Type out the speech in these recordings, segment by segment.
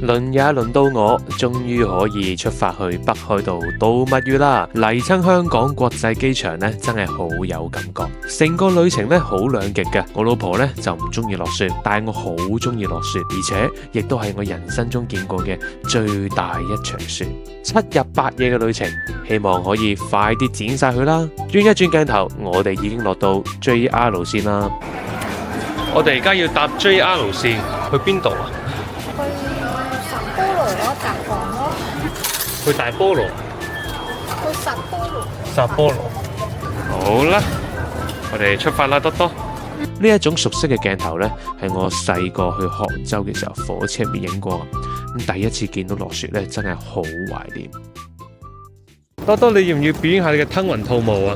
輪也輪到我，終於可以出發去北海道度蜜月啦！嚟親香港國際機場呢，真係好有感覺。成個旅程呢，好兩極嘅。我老婆呢，就唔中意落雪，但係我好中意落雪，而且亦都係我人生中見過嘅最大一場雪。7日8夜嘅旅程，希望可以快啲剪晒佢啦！轉一轉鏡頭，我哋已經落到 JR 線啦。我哋而家要搭 JR 線去邊度啊？去十波羅咯，札幌咯。去大菠蘿。去十波羅。十波羅。好啦，我哋出發啦，多多。呢一種熟悉嘅鏡頭呢，係我細個去杭州嘅時候火車入面影過。咁第一次見到落雪呢，真係好懷念。多多，你要唔要表演下你嘅吞雲吐霧啊？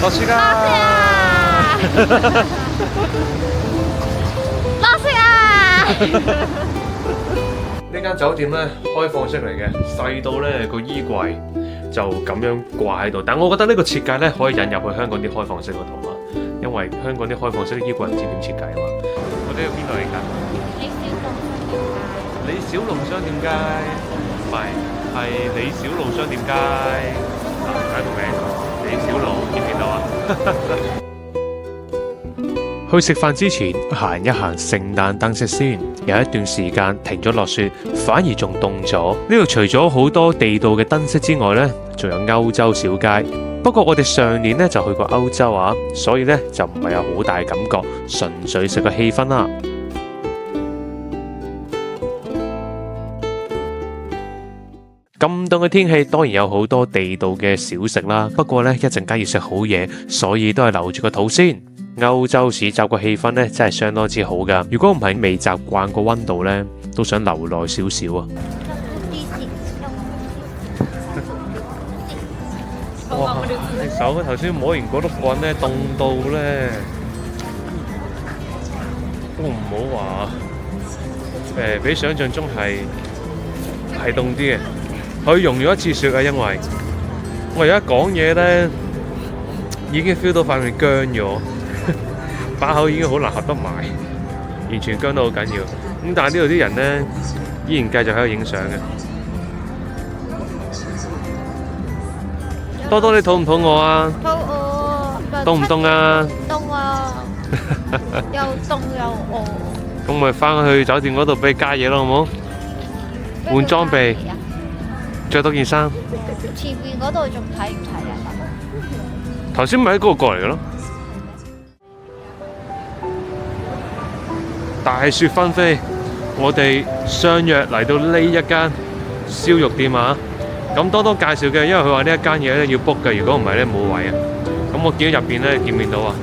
落雪啦！落雪啊！呢間酒店咧開放式嚟嘅，細到咧個衣櫃就咁樣掛喺度。但我覺得呢個設計咧可以引入去香港啲開放式嗰度啊，因為香港啲開放式啲衣櫃唔知點設計啊嘛。我哋去邊度嚟㗎？李小龍商店街。唔係，係李小龍商店街。嗱，睇個名。李小龍見唔見到啊？去食飯之前行一行聖誕燈飾先，有一段時間停咗落雪，反而仲凍咗。呢度除咗好多地道嘅燈飾之外呢，仲有歐洲小街。不過我哋上年呢就去過歐洲啊，所以呢就唔係有好大感覺，純粹食個氣氛啦。咁凍嘅天氣當然有好多地道嘅小食啦，不過呢，一陣間要食好嘢，所以都係留住個肚先。歐洲市集個氣氛呢，真係相當之好噶，如果唔係未習慣個溫度呢，都想留耐少少啊。哇！你手頭先摸完嗰碌棍呢，凍到呢，都唔好話比想象中係凍啲嘅。佢溶咗一次雪啊，因為我而家講嘢咧，已經 feel 到塊面僵咗，把口已經好難合得埋，完全僵得好緊要。咁但係呢度啲人咧，依然繼續喺度影相嘅。多多，你肚唔肚餓啊？肚餓。凍唔凍啊？凍啊！又凍又餓。咁咪翻去酒店嗰度俾你加嘢咯，好冇？換裝備。着多件衫。前面嗰度仲睇唔睇啊？頭先咪喺嗰度過嚟嘅咯。大雪紛飛，我哋相約嚟到呢一間燒肉店啊！咁多多介紹嘅，因為佢話呢一間嘢咧要 book 嘅，如果唔係咧冇位啊。咁我見到入邊咧見唔見到啊？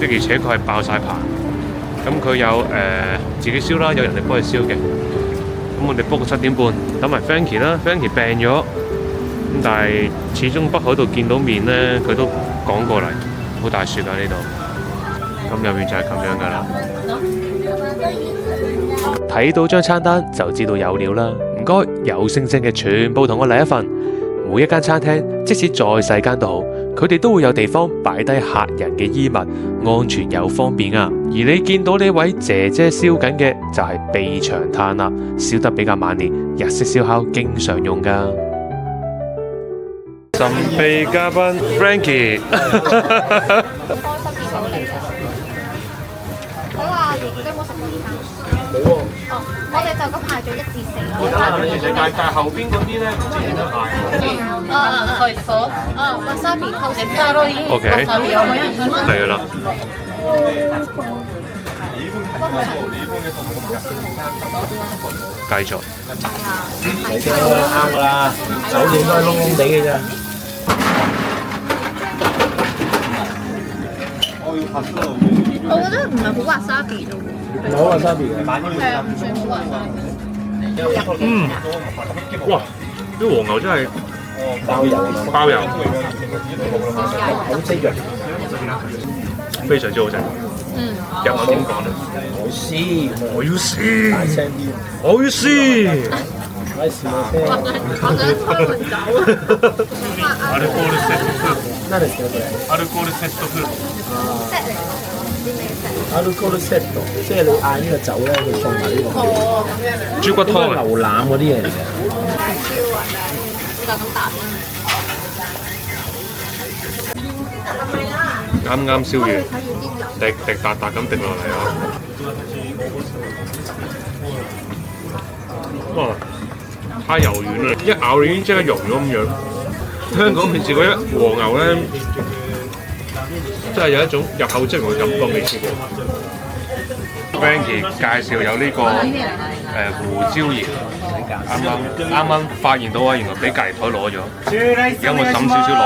的而且確係爆晒棚。咁佢有自己燒啦，有人哋幫佢燒嘅。咁我哋 book 7點半，等埋 Frankie 啦 ，Frankie 病咗，咁但係始終北海道見到面咧，佢都趕過嚟，好大雪啊呢度，咁入面就係咁樣噶啦。睇到張餐單就知道有料啦，唔該，有星星嘅全部同我嚟一份。每一間餐廳，即使再細間都好，佢哋都會有地方擺低客人嘅衣物，安全又方便啊！而你見到呢位姐姐燒緊嘅就係備長炭啦，燒得比較慢啲，日式燒烤經常用噶。神秘嘉賓 Frankie， 佢話你有冇食過午餐？冇喎。哦，我哋就咁嗌咗1至4咯。但係後邊嗰啲咧，自然都嗌。wasabi 扣食加多啲。OK， 嚟啦。繼續。啱㗎啦，酒店都係窿窿地嘅啫。我覺得唔係好 wasabi 咯。冇 wasabi 嘅。係啊，唔算好 wasabi。哇！啲和牛真係包油，包油，好識嘅。非常之好食。日文點講咧？我要試，我要試，大聲啲。我要試。喂，是咪先？我想開門走啊！アルコールセットフード。何ですかこれ？アルコールセットフード。即嚟唔知咩色。阿魯高都 set 到，即係你嗌呢個酒咧，佢送埋呢個。哦，豬骨湯啊！牛腩嗰啲嘢嚟嘅。係超啊！就咁答啦。啱啱燒完，滴滴答答咁滴落嚟啊！哇！太柔軟啦，一咬已經即刻溶咗咁樣。香港平時嗰啲和牛咧，真係有一種入口即溶嘅感覺，未試過。Frankie 介紹有呢個胡椒鹽，啱啱發現到啊，原來俾隔離台攞咗。而家我抌少少落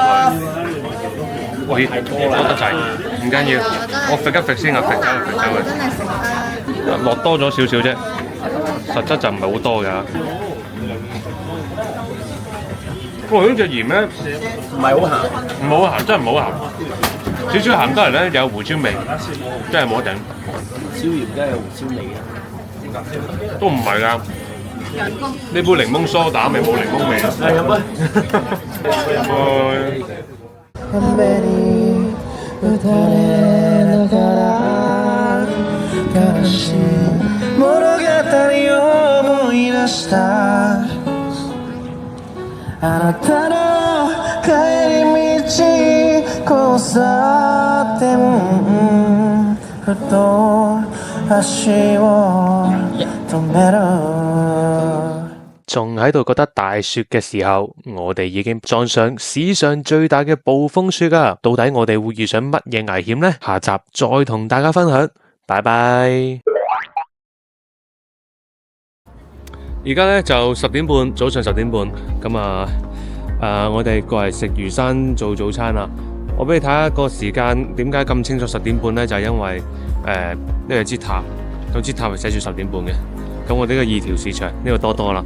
去，喂，多得滯，唔緊要，我揈一揈先啊，揈走佢，揈走佢。真係食得。落多咗少少啫，實質就唔係好多㗎。哇！呢隻鹽咧唔係好鹹，唔好鹹，真係唔好鹹。少少鹹得嚟咧，有胡椒味，真係冇得頂。椒鹽梗係有胡椒味嘅。都唔係㗎，呢杯檸檬梳打咪冇檸檬味咯。係飲啊！あなたの帰り道交差点ふと足を止める。仲喺度覺得大雪嘅時候，我哋已經撞上史上最大嘅暴風雪㗎。到底我哋會遇上乜嘢危險呢？下集再同大家分享。拜拜。而家咧就10點半，早上10點半，咁我哋過嚟食魚生做早餐啦。我俾你睇下個時間，點解咁清楚10點半咧？就係因為呢個支塔，咁支塔係寫住10點半嘅。咁我哋呢個二條市場呢個多多啦。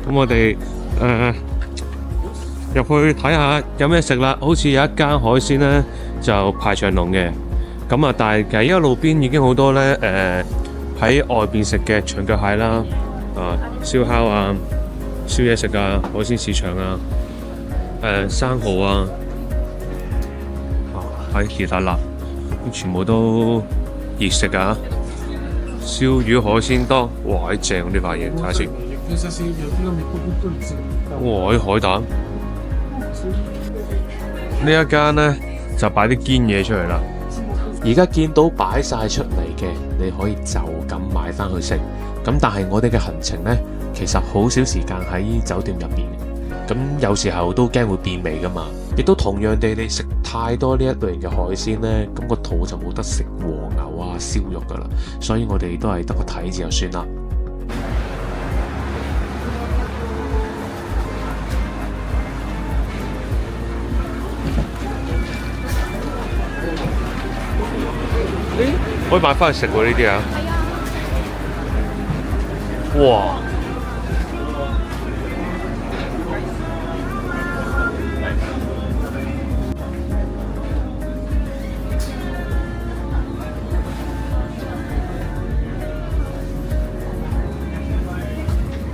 咁我哋入去睇下有咩食啦。好似有一間海鮮咧就排長龍嘅，咁啊，但係其實依家路邊已經好多咧喺外邊食嘅長腳蟹啦，燒烤啊、燒嘢食啊、海鮮市場啊、生蠔啊，喺熱辣辣，全部都熱食啊！燒魚海鮮多，哇！喺正呢塊嘢，睇下先。哇！啲海膽，呢一間呢，就擺啲堅嘢出嚟啦。而家見到擺晒出嚟嘅，你可以就咁買翻去食。咁但係我哋嘅行程呢，其實好少時間喺酒店入邊，咁有時候都驚會變味噶嘛。亦都同樣地，你食太多呢一類型嘅海鮮呢，咁個肚就冇得食和牛啊、燒肉噶啦。所以我哋都係得個睇字就算啦。可以買翻去食喎呢啲啊！哇！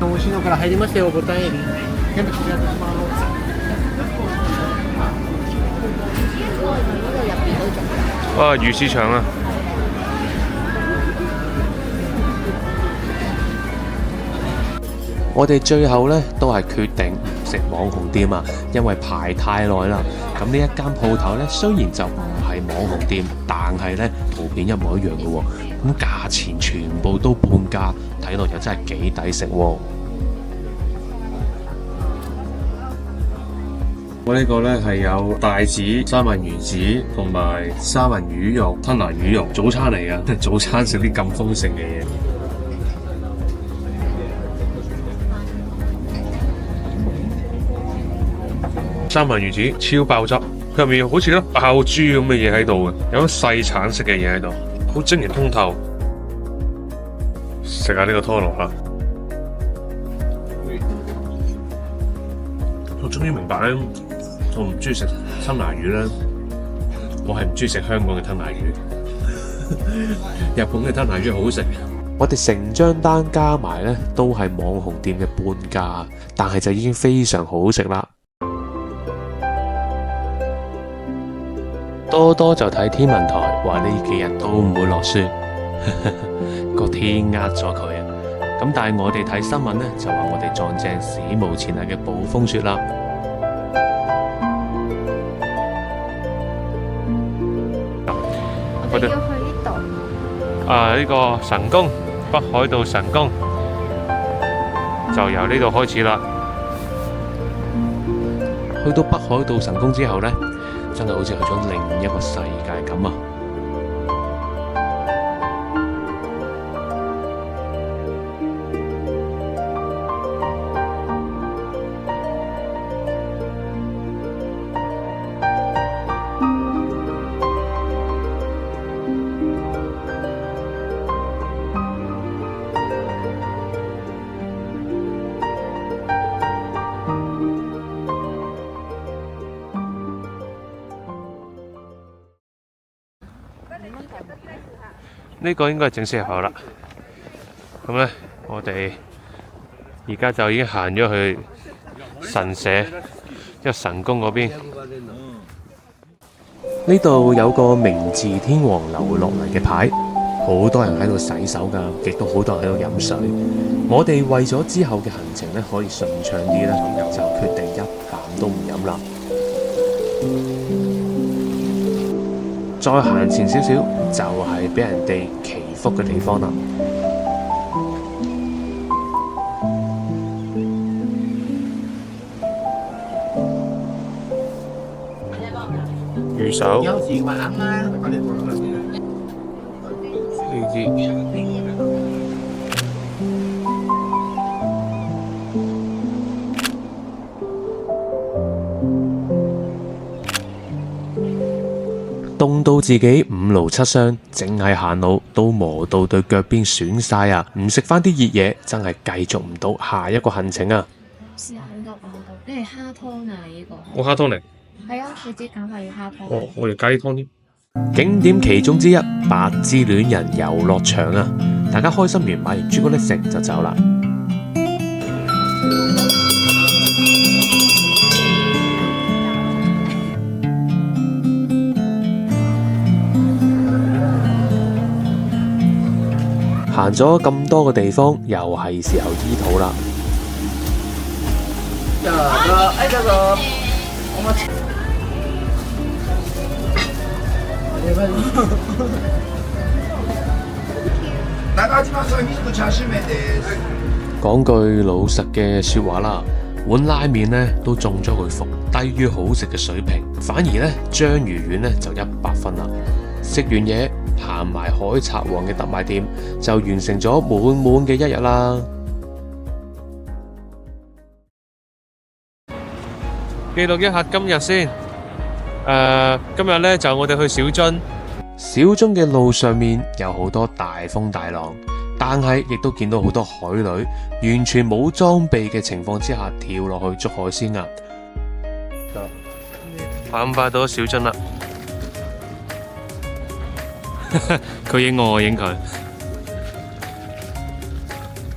美味しいのから入りましたよ、ボタンエビ。全部こちらです。啊，魚市場啊！我哋最後呢都係決定食網紅店啊，因為排太耐啦。咁呢一間鋪頭呢，雖然就唔係網紅店，但係呢圖片一模一樣嘅喎。咁價錢全部都半價，睇落又真係幾抵食喎。我呢個呢係有帶子、三文魚子同埋三文魚肉、吞拿魚肉，早餐嚟㗎，早餐食啲咁豐盛嘅嘢。三文魚子超爆汁，佢入面好似粒爆珠咁嘅嘢喺度嘅，有啲細橙色嘅嘢喺度，好晶瑩通透。食下呢個拖羅啦，我終於明白咧，我唔中意食吞拿魚咧，我係唔中意食香港嘅吞拿魚。日本嘅吞拿魚好食，我哋成張單加埋呢，都係網紅店嘅半價，但係就已經非常好食啦。多多就睇天文台話呢幾日都唔會落雪，個天呃咗佢啊！咁但係我哋睇新聞呢，就話我哋撞正史無前例嘅暴風雪啦。我哋要去呢度。呢個神宮，北海道神宮就由呢度開始啦。去到北海道神宮之後呢，真係好似去咗另一個世界咁啊！呢個應該係正式入口啦。咁呢，我哋而家就已經行咗去神社，即係神宮嗰邊。呢度有個明治天皇留落嚟嘅牌，好多人喺度洗手㗎，亦都好多人喺度飲水。我哋為咗之後嘅行程呢，可以順暢啲呢，就決定一啖都唔飲啦。再行前少少，就係俾人哋祈福嘅地方啦。魚手，有時玩啦，呢啲。凍到自己五勞七傷，淨係行路都磨到對腳邊損晒啊！唔食翻啲熱嘢，真係繼續唔到下一個行程啊！試下呢個講到，你係蝦湯啊？你呢個我蝦湯嚟。係啊，你自己揀係要蝦湯。我哋雞湯添。景點其中之一，白之戀人遊樂場啊！大家開心完買完朱古力食就走啦。行咗咁多個地方，又係時候醫肚啦。講句老實嘅說話啦，碗拉麵呢都中咗佢伏，低於好食嘅水平，反而呢章魚丸呢就100分啦。食完嘢，行埋海賊王嘅特賣店，就完成咗滿滿嘅一日啦。記錄一下今日先。今日呢就我哋去小樽。小樽嘅路上面有好多大風大浪，但係亦都見到好多海女，完全冇裝備嘅情況之下跳落去捉海鮮啊！咁快到小樽啦。佢影我，我影佢。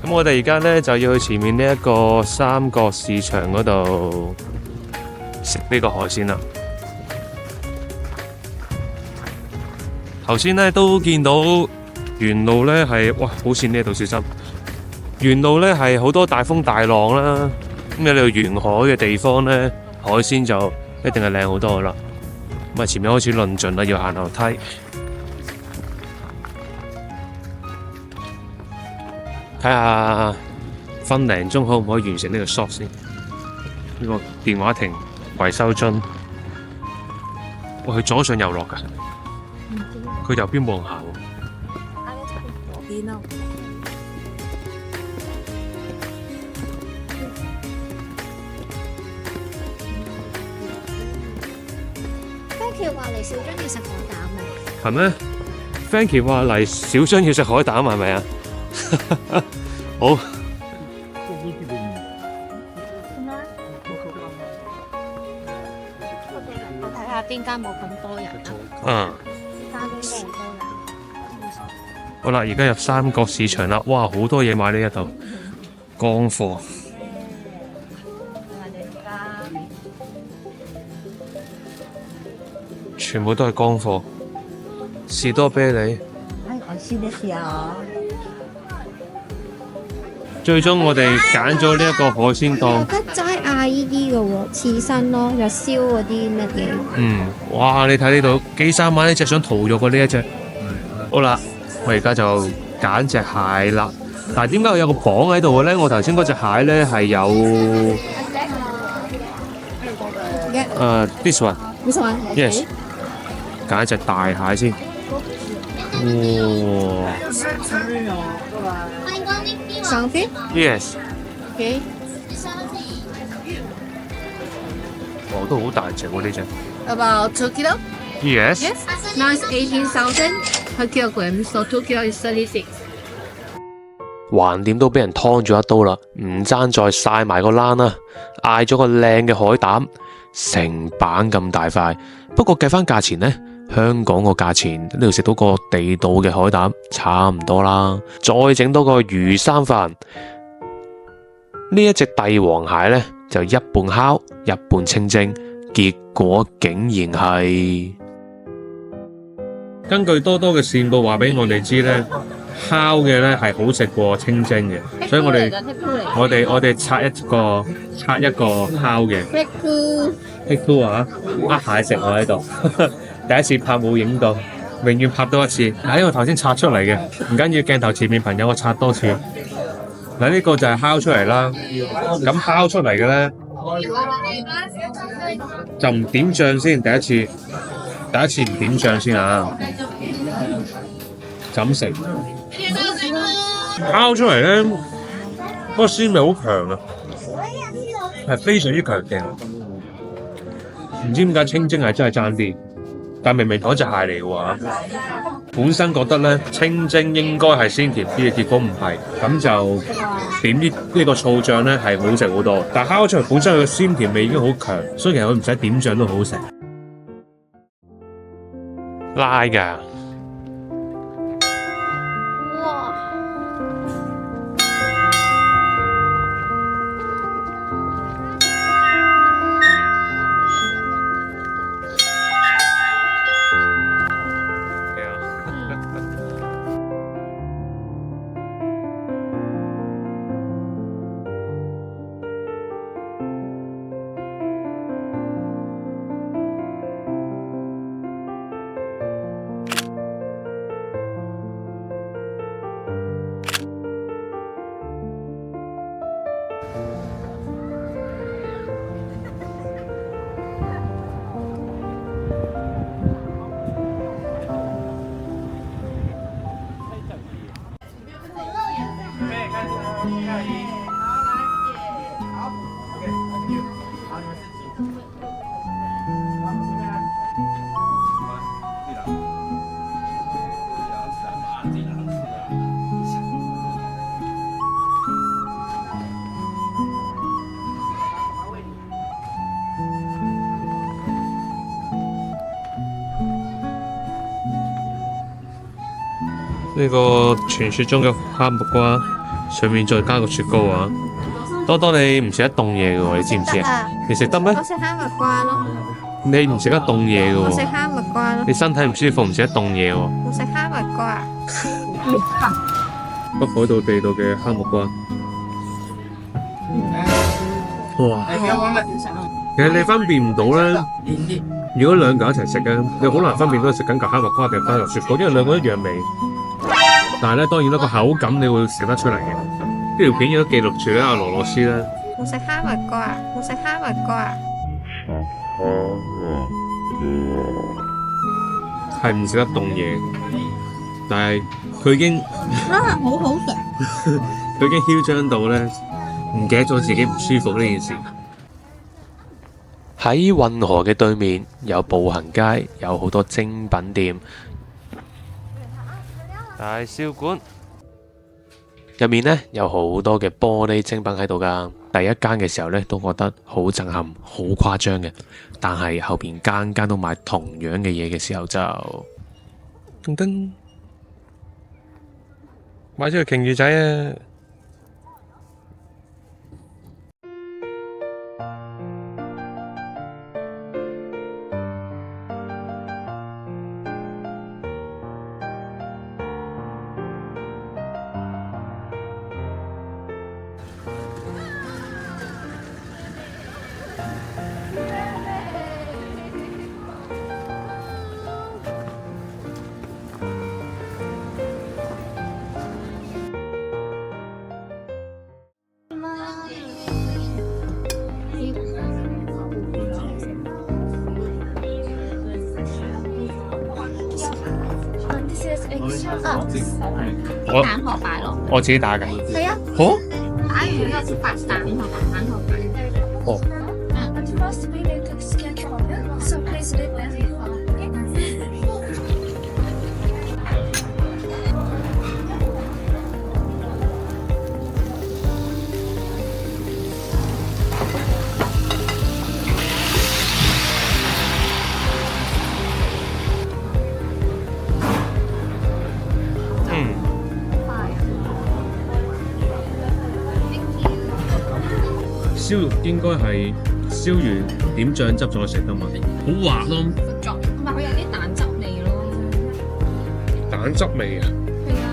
咁我哋而家呢就要去前面呢一個三角市場嗰度食呢個海鮮啦。頭先呢都見到沿路呢係，哇，好似呢度小心。沿路呢係好多大風大浪啦。咁喺呢度沿海嘅地方呢，海鮮就一定係靚好多噶啦。咁啊，前面開始論盡啦，要行樓梯。睇下分零鐘可唔可以完成呢個 shot 先？呢個電話亭維修樽，哇！佢左上右落㗎，佢右邊冇人行喎。左邊咯。Frankie 話嚟小樽要食海膽啊！係咩 ？Frankie 話嚟小樽要食海膽係咪啊？好。我睇下邊間冇咁多人啊。嗯。呢間應該唔多人。好啦，而家入三角市場啦，哇，好多嘢買呢一度，乾貨，全部都係乾貨，士多啤梨。我試一試啊！最終我哋揀咗呢一個海鮮檔。有得齋嗌呢啲嘅喎，刺身咯，有燒嗰啲乜嘢。哇！你睇呢度幾三萬呢隻想屠肉嘅呢一隻。好啦，我而家就揀隻蟹啦。但係點解我有個磅喺度嘅咧？我頭先嗰隻蟹咧係有this one。This one? Yes。揀一隻大蟹先。哇！上飛 Yes。 ？Okay。哦，都好大隻喎呢隻。 About 2 kilo? Yes。 Yes. Now it's 18,000 per kilogram, so 2 kilo is 36. 橫掂都俾人劏咗一刀啦，唔爭再晒埋個欄啦，嗌咗個靚嘅海膽，成板咁大塊。不過計翻價錢呢，香港個價錢呢度食到個地道嘅海膽差唔多啦。再整多個魚生飯，呢一隻帝王蟹呢，就一半烤一半清蒸，結果竟然係根據多多嘅線報話俾我哋知呢。烤嘅咧係好食過清蒸嘅，所以我哋拆一個烤嘅。Take two 啊！蟹食我喺度，第一次拍冇影到，永遠拍多一次。嗱，因為頭先拆出嚟嘅，唔緊要，鏡頭前面朋友我拆多次。嗱，呢個就係烤出嚟啦。咁烤出嚟嘅咧就唔點醬先，第一次唔點醬先啊！就咁食。烤出嚟咧，嗰個鮮味好強啊，係非常之強勁。唔知點解清蒸係真係爭啲，但明明同一隻蟹嚟嘅喎。本身覺得咧清蒸應該係鮮甜啲嘅，結果唔係，咁就點呢個醋醬咧係好食好多。但烤出嚟本身佢嘅鮮甜味已經好強，所以其實佢唔使點醬都好食。拉㗎。呢個傳說中嘅哈密瓜，上面再加個雪糕啊！多多你唔食得凍嘢嘅喎，你知唔知啊？你食得咩？我食哈密瓜咯。你唔食得凍嘢嘅喎。我食哈密瓜咯。你身體唔舒服唔食得凍嘢喎。我食哈密瓜。北海道地道嘅哈密瓜。哇！其實你分辨唔到咧，如果兩嚿一齊食咧，你好難分辨到食緊嚿哈密瓜定係嚿雪糕，因為兩個一樣味。但係咧，當然啦，個口感你會食得出嚟嘅。呢條片亦都記錄住咧，阿羅羅斯咧。我食哈密瓜，我食哈密瓜。係唔食得凍嘢，但係佢已經好好食。佢已經囂張到咧，唔記得咗自己唔舒服呢件事。喺運河嘅對面有步行街，有好多精品店。大笑館入面呢，有好多嘅玻璃精品喺度㗎。第一間嘅時候呢，都覺得好震撼、好誇張嘅。但係後邊間間都賣同樣嘅嘢嘅時候就噔噔買咗個鯨魚仔啊！啲蛋殼擺落，我自己打嘅。係啊，好。打完呢個白蛋同埋蛋殼擺。哦。燒肉應該係燒完點醬汁再食噶嘛，好滑咯。同埋佢有啲蛋汁味咯。蛋汁味啊？係啊，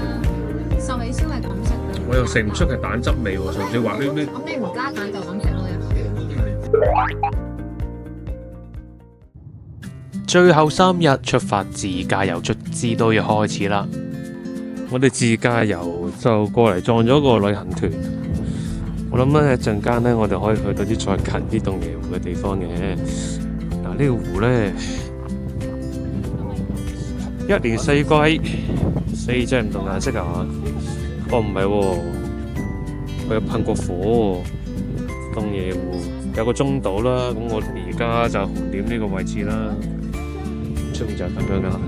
壽喜燒係咁食嘅。我又食唔出係蛋汁味喎，純粹滑溜溜。咁你唔加蛋就咁食咯。最後3日出發自駕遊，卒之都要開始啦。我哋自駕遊就過嚟撞咗個旅行團。我諗咧一陣間咧，我哋可以去到啲再近啲洞爺湖嘅地方嘅。嗱，呢個湖咧，一年四季4隻唔同顏色啊！哦，唔係喎，佢有噴過火。洞爺湖有個中島啦，咁我哋而家就紅點呢個位置啦。出面就係咁樣噶啦。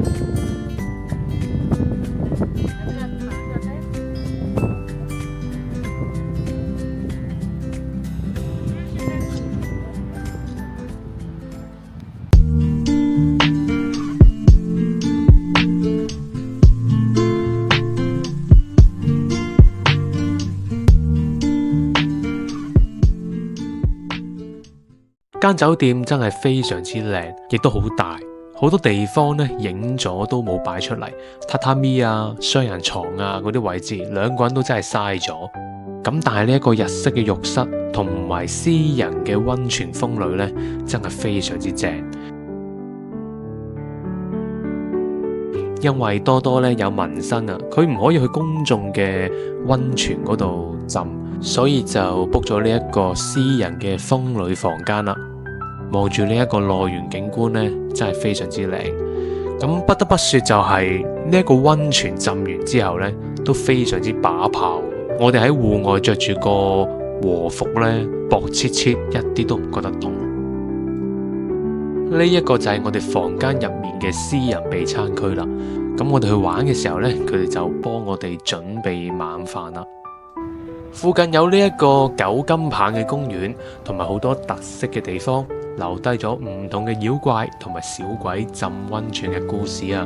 間酒店真係非常之靚，亦都好大，好多地方呢影咗都冇擺出嚟，榻榻米啊、雙人床啊嗰啲位置，兩個人都真係嘥咗。咁但係呢一個日式嘅浴室同埋私人嘅溫泉風呂呢，真係非常之正。因為多多呢有紋身啊，佢唔可以去公眾嘅溫泉嗰度浸，所以就 book 咗呢一個私人嘅風呂房間啦。望住呢一個內園景觀呢，真係非常之靚。咁不得不說就係呢一個溫泉浸完之後呢，都非常之把炮。我哋喺戶外着住個和服呢，薄切切，一啲都唔覺得凍。呢一個就係我哋房間入面嘅私人備餐區啦。咁我哋去玩嘅時候呢，佢哋就幫我哋準備晚飯啦。附近有呢一個九金棒嘅公園，同埋好多特色嘅地方，留低咗唔同嘅妖怪同埋小鬼浸溫泉嘅故事啊！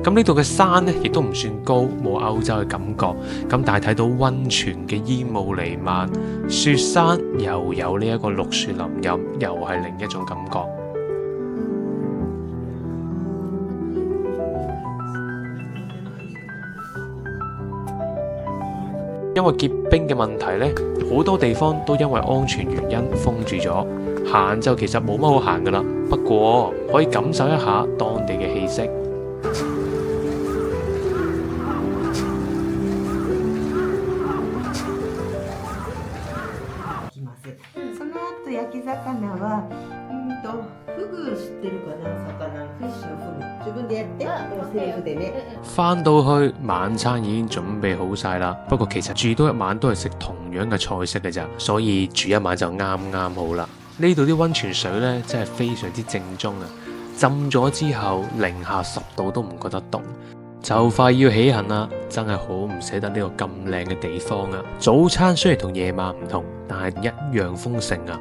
咁呢度嘅山呢，亦都唔算高，冇歐洲嘅感覺。咁但係睇到溫泉嘅煙霧彌漫，雪山又有呢一個綠樹林蔭，又係另一種感覺。因為結冰嘅問題呢，好多地方都因為安全原因封住咗，行就其實冇乜好行噶啦。不過可以感受一下當地嘅氣息。その後焼き魚はフグ知ってるかな？魚フィッシュのフグ自分でやってセルフでね。返到去晚餐已經準備好晒啦，不過其實住多一晚都係食同樣嘅菜式嘅咋，所以住一晚就啱啱好啦。呢度啲溫泉水呢，真係非常之正宗啊！浸咗之後零下10度都唔覺得凍。就快要起行啦，真係好唔捨得呢個咁靚嘅地方啊！早餐雖然同夜晚唔同，但係一樣豐盛啊！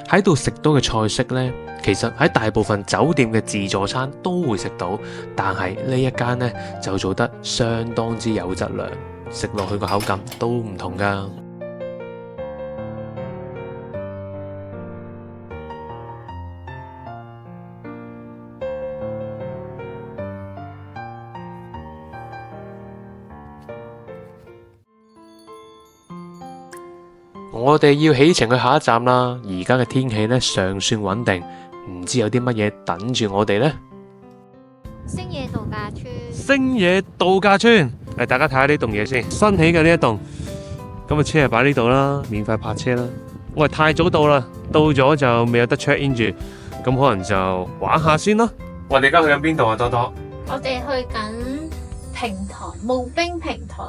喺度食到嘅菜式呢，其實喺大部分酒店嘅自助餐都會食到，但係呢一間呢就做得相當之有質量。食落去個口感都唔同㗎。我哋要起程去下一站啦，而家嘅天氣呢尚算穩定，唔知有啲乜嘢等住我哋呢？星野度假村，星野度假村，嚟大家睇下呢棟嘢先，新起嘅呢一棟，咁啊車係擺呢度啦，免費泊車啦。我係太早到啦，到咗就未有得 check in 住，咁可能就玩下先咯。我哋而家去緊邊度啊？多多，我哋去緊平台募兵平台，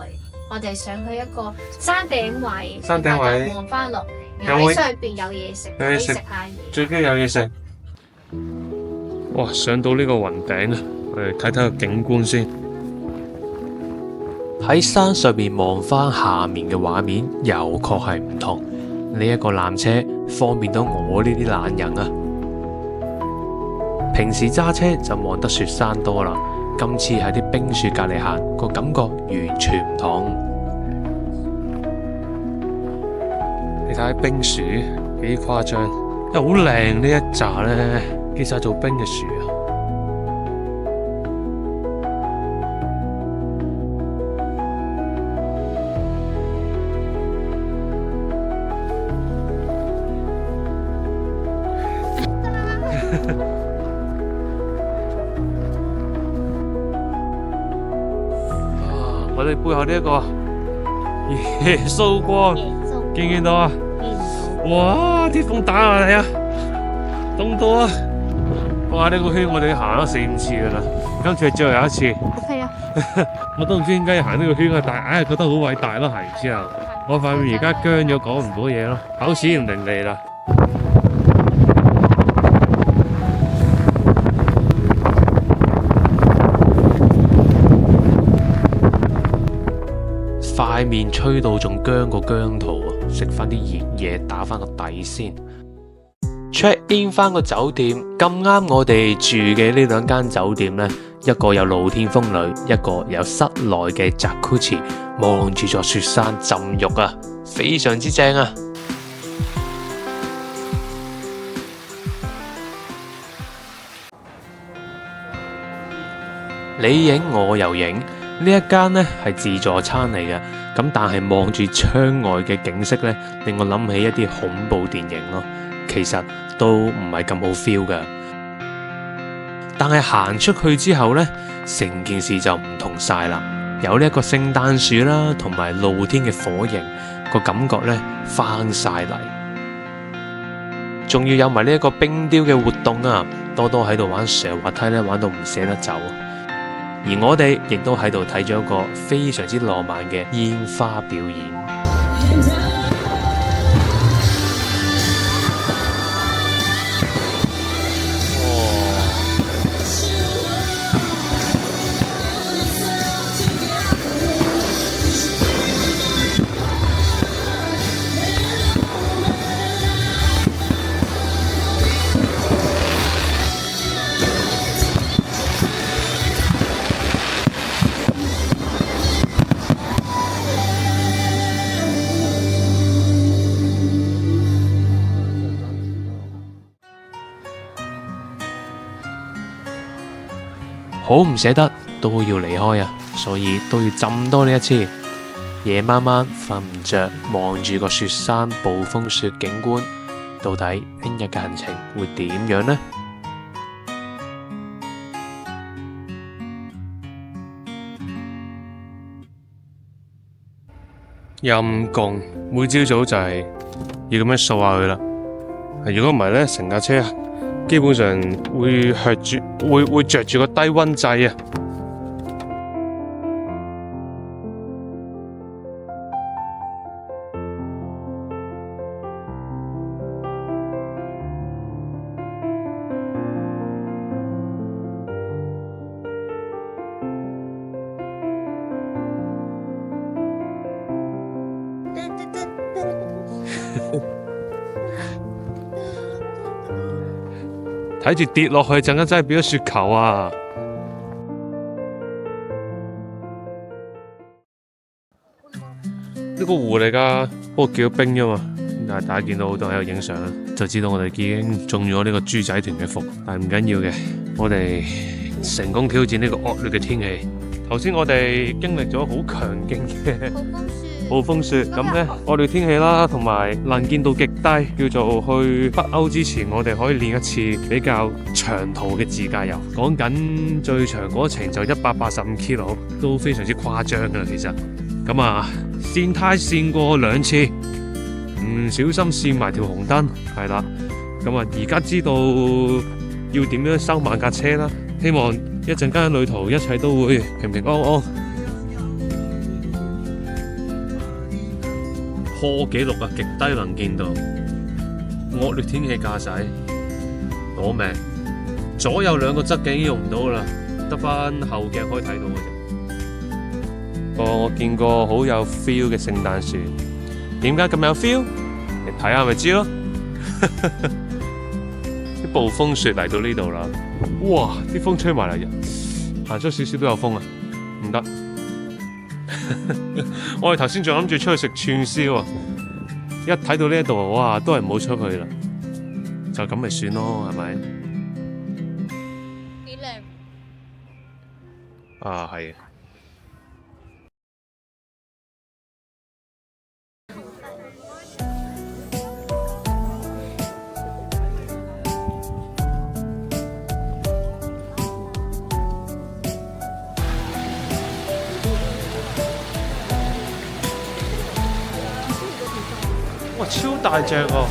我哋上去一個山頂位，山頂位望翻落嚟，然後喺上邊有嘢食，可以食下嘢。最緊要有嘢食。哇！上到呢個雲頂啊，我哋睇睇個景觀先。喺山上面望翻下面嘅畫面，又確係唔同。呢一個纜車方便到我呢啲懶人啊！平時揸車就望得雪山多啦，今次喺啲冰雪隔離行，個感覺完全唔同。你睇下冰樹幾誇張，又好靚呢一紮呢，結晒做冰嘅樹啊！我哋背後呢一個耶穌光，見唔見到啊？哇！啲風打下嚟啊，凍到啊！哇！呢個圈我哋行咗4、5次噶啦，今次係最後一次。OK 啊！我都唔知點解要行呢個圈啊，但係覺得好偉大咯。行完之後，我塊面而家僵咗，講唔到嘢咯，口齒唔伶俐啦。塊面吹到仲僵過姜濤啊！食翻啲熱嘢打翻個底先。check in 翻個酒店，咁啱我哋住嘅呢兩間酒店呢，一個有露天風呂，一個有室內嘅 Jacuzzi， 望住座雪山浸浴啊，非常之正啊！你影我又影。呢一間呢係自助餐嚟嘅，咁但係望住窗外嘅景色呢，令我諗起一啲恐怖電影咯。其實都唔係咁好 feel 噶，但係行出去之後呢，成件事就唔同晒啦。有呢一個聖誕樹啦，同埋露天嘅火刑，個感覺呢翻晒嚟，仲要有埋呢一個冰雕嘅活動啊！多多喺度玩上滑梯呢，玩到唔捨得走。而我哋亦都喺度睇咗一個非常之浪漫嘅煙花表演。好唔捨得都要離開啊，所以都要浸多呢一次。夜晚晚瞓唔着，望住個雪山暴風雪景觀，到底聽日嘅行程會點樣呢？陰公，每朝早就係要咁樣掃下佢啦。如果唔係呢，成架車基本上會着住個低溫掣啊！睇住跌落去，陣間真係變咗雪球啊！呢個湖嚟㗎，不過叫冰啫嘛。但係大家見到好多人喺度影相，就知道我哋已經中咗呢個豬仔團嘅福。但係唔緊要嘅，我哋成功挑戰呢個惡劣嘅天氣。頭先我哋經歷咗好強勁嘅暴風雪，咁呢惡劣天氣啦，同埋能見度極低，叫做去北歐之前，我哋可以練一次比較長途嘅自駕遊。講緊最長嗰程就185 km，都非常之誇張㗎啦，其實。咁啊，跣胎跣過2次，唔小心跣埋條紅燈，係啦。咁啊，而家知道要點樣收慢架車啦。希望一陣間旅途一切都會平平安安。破紀錄啊！極低能見度，惡劣天氣駕駛，攞命！左右兩個側鏡已經用唔到啦，得返後鏡可以睇到嘅啫。我見過好有 feel 嘅聖誕樹，點解咁有 feel？ 你睇下咪知咯。啲暴風雪嚟到呢度啦，哇！啲風吹埋嚟，行出少少都有風啊，唔得。我哋頭先仲諗住出去食串燒啊，一睇到呢一度，哇，都係唔好出去啦，就咁咪算咯，係咪？幾靚啊，係。哇，超大隻喎！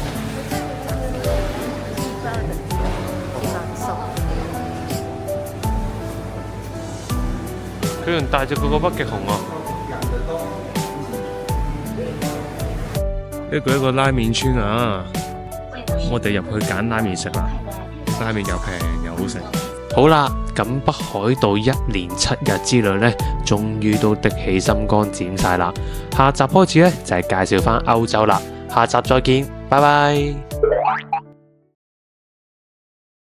佢仲大隻過個北極熊啊！呢個一個拉麵村啊，我哋入去揀拉麵食啦，拉麵又平又好食。好啦，咁北海道1連7日之旅呢，終於都的起心肝剪晒啦。下集開始呢，就係介紹返歐洲啦。下集再見，拜拜。